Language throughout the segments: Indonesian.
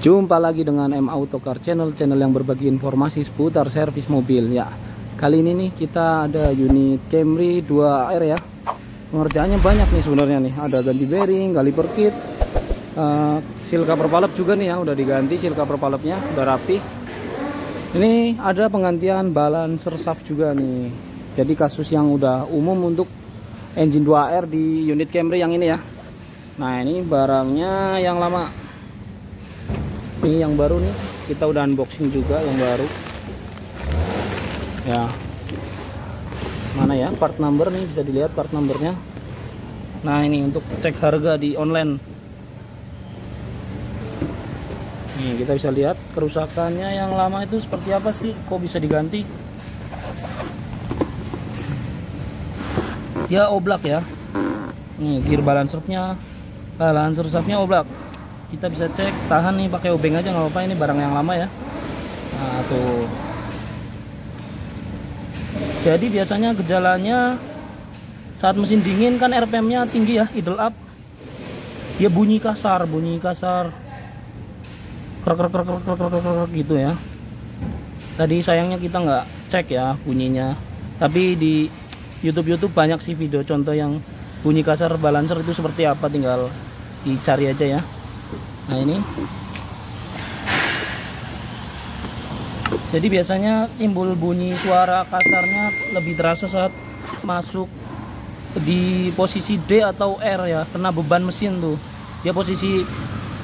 Jumpa lagi dengan M Autocar channel yang berbagi informasi seputar servis mobil ya. Kali ini nih kita ada unit Camry 2R ya. Pengerjaannya banyak nih sebenarnya nih. Ada ganti bearing, kaliper kit, seal cover palep juga nih ya, udah diganti seal cover palepnya, udah rapi. Ini ada penggantian balancer shaft juga nih. Jadi kasus yang udah umum untuk engine 2R di unit Camry yang ini ya. Nah, ini barangnya yang lama. Ini yang baru nih, kita udah unboxing juga yang baru ya. Mana ya part number nih, bisa dilihat part numbernya. Nah, ini untuk cek harga di online nih, kita bisa lihat kerusakannya yang lama itu seperti apa sih, kok bisa diganti ya. Oblak ya, nih gear balancer shaftnya oblak. Kita bisa cek, tahan nih pakai obeng aja nggak apa-apa, ini barang yang lama ya. Nah tuh, jadi biasanya gejalanya saat mesin dingin kan RPM nya tinggi ya, idle up, dia bunyi kasar krek gitu ya. Tadi sayangnya kita nggak cek ya bunyinya, tapi di YouTube banyak sih video contoh yang bunyi kasar balancer itu seperti apa, tinggal dicari aja ya. Nah ini, jadi biasanya timbul bunyi suara kasarnya lebih terasa saat masuk di posisi D atau R ya, kena beban mesin tuh. Dia posisi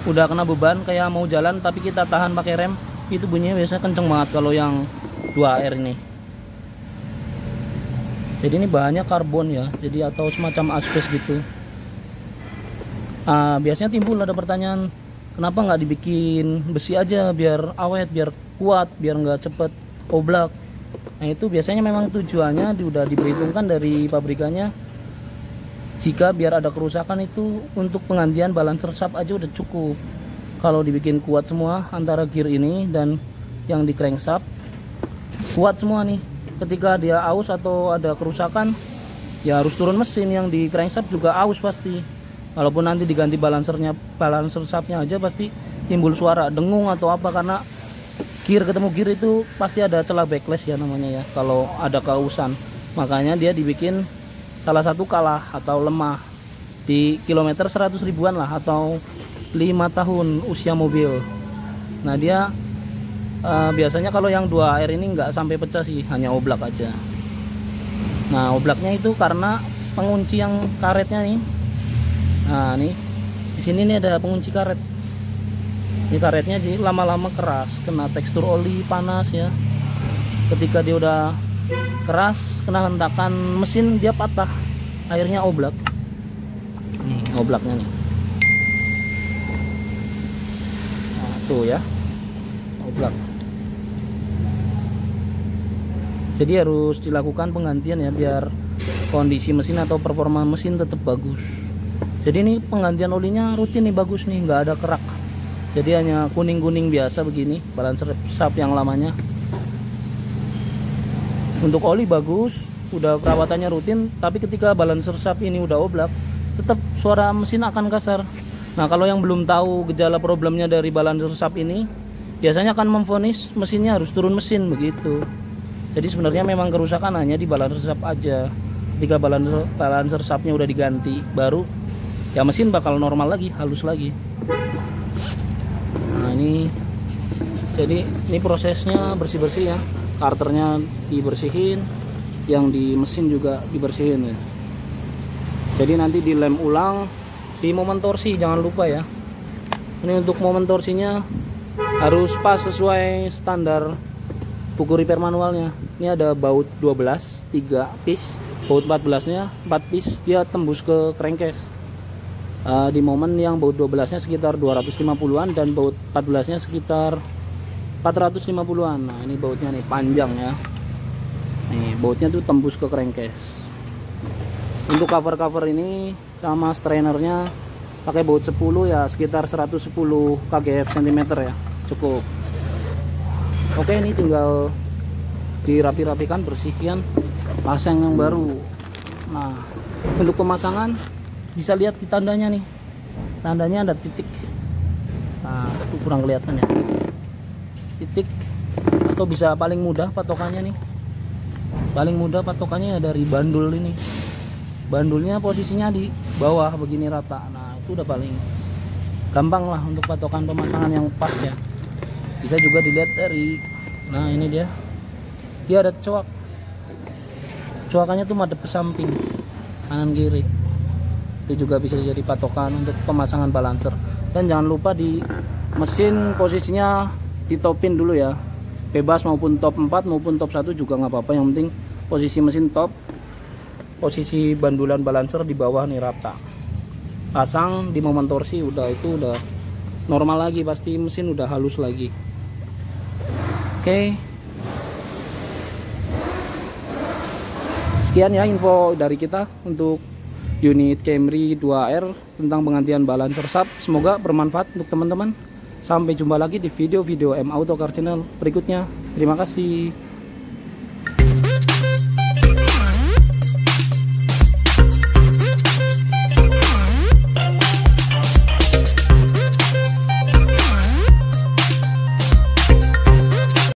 udah kena beban kayak mau jalan tapi kita tahan pakai rem, itu bunyinya biasanya kenceng banget kalau yang 2R ini. Jadi ini bahannya karbon ya, jadi atau semacam asbes gitu. Biasanya timbul ada pertanyaan, kenapa nggak dibikin besi aja biar awet, biar kuat, biar nggak cepet oblak. Nah itu biasanya memang tujuannya udah diperhitungkan dari pabrikannya, jika biar ada kerusakan itu untuk penggantian balancer shaft aja udah cukup. Kalau dibikin kuat semua antara gear ini dan yang di crankshaft kuat semua nih, ketika dia aus atau ada kerusakan ya harus turun mesin. Yang di crankshaft juga aus pasti. Walaupun nanti diganti balancer shaftnya aja pasti timbul suara dengung atau apa, karena gear ketemu gear itu pasti ada celah backlash ya namanya ya kalau ada keausan. Makanya dia dibikin salah satu kalah atau lemah di kilometer 100 ribuan lah, atau 5 tahun usia mobil. Nah dia biasanya kalau yang 2R ini nggak sampai pecah sih, hanya oblak aja. Nah oblaknya itu karena pengunci yang karetnya nih. Nah nih di sini nih ada pengunci karet. Ini karetnya jadi lama-lama keras, kena tekstur oli panas ya. Ketika dia udah keras, kena hentakan mesin dia patah, akhirnya oblak. Nih oblaknya nih. Nah tuh ya, oblak. Jadi harus dilakukan penggantian ya biar kondisi mesin atau performa mesin tetap bagus. Jadi ini penggantian olinya rutin nih, bagus nih, nggak ada kerak. Jadi hanya kuning-kuning biasa begini balancer shaft yang lamanya. Untuk oli bagus, udah perawatannya rutin, tapi ketika balancer shaft ini udah oblak, tetap suara mesin akan kasar. Nah kalau yang belum tahu gejala problemnya dari balancer shaft ini, biasanya akan memvonis mesinnya harus turun mesin begitu. Jadi sebenarnya memang kerusakan hanya di balancer shaft aja. Ketika balancer shaftnya udah diganti baru ya mesin bakal normal lagi, halus lagi. Nah ini, jadi ini prosesnya bersih-bersih ya, karternya dibersihin, yang di mesin juga dibersihin ya. Jadi nanti dilem ulang di momen torsi, jangan lupa ya. Ini untuk momen torsinya harus pas sesuai standar buku repair manualnya. Ini ada baut 12 3 piece, baut 14 nya 4 piece, dia tembus ke crankcase. Di momen yang baut 12 nya sekitar 250-an dan baut 14 nya sekitar 450-an. Nah ini bautnya nih panjang ya, nih bautnya tuh tembus ke crankcase. Untuk cover ini sama strainernya pakai baut 10 ya, sekitar 110 kgf cm ya, cukup. Oke, ini tinggal dirapi-rapikan, bersihkan, pasang yang baru. Nah, untuk pemasangan bisa lihat di tandanya nih, tandanya ada titik. Nah, itu kurang kelihatan ya, titik. Atau bisa paling mudah patokannya nih, paling mudah patokannya dari bandul ini. Bandulnya posisinya di bawah begini rata. Nah, itu udah paling gampang lah untuk patokan pemasangan yang pas ya. Bisa juga dilihat dari, nah ini dia ada coak, coakannya tuh madep ke samping kanan kiri. Itu juga bisa jadi patokan untuk pemasangan balancer. Dan jangan lupa di mesin posisinya ditopin dulu ya, bebas maupun top 4 maupun top 1 juga nggak apa-apa, yang penting posisi mesin top, posisi bandulan balancer di bawah nih rata. Pasang di momen torsi udah, itu udah normal lagi, pasti mesin udah halus lagi. Oke, sekian ya info dari kita untuk unit Camry 2R tentang penggantian balancer sub. Semoga bermanfaat untuk teman-teman. Sampai jumpa lagi di video-video M Auto Car Channel berikutnya. Terima kasih.